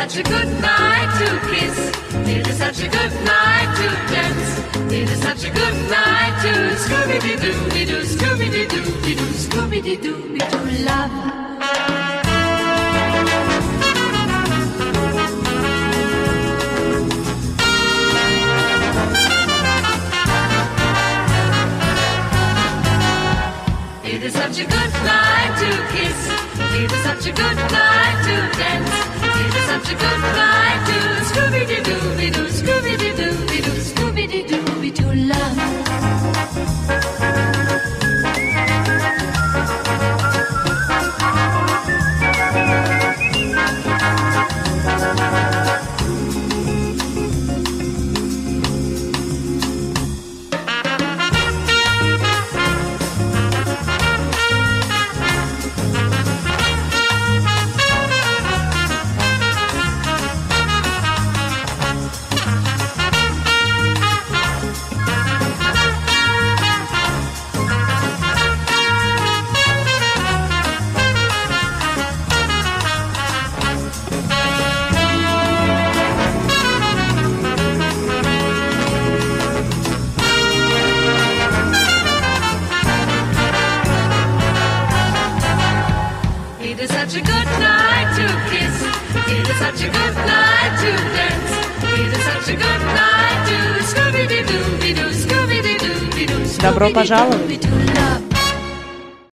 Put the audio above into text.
such a good night to kiss. It is such a good night to dance. It is such a good night to Scooby-Doo-Doo-Doo, Scooby-Doo-Doo-Doo, Scooby-Doo-Doo-Doo, love. It is such a good night to kiss. It is such a good night to dance. It is such a good night to Scooby-Doo-Doo-Doo, Scooby-Doo-Doo-Doo, Scooby-Doo-Doo-Doo, love. It is such a good night to kiss. It is such a good night to dance. It is such a good night to Scooby-Doo-Doo, Scooby-Doo-Doo, Добро пожаловать! Scooby-Doo, love.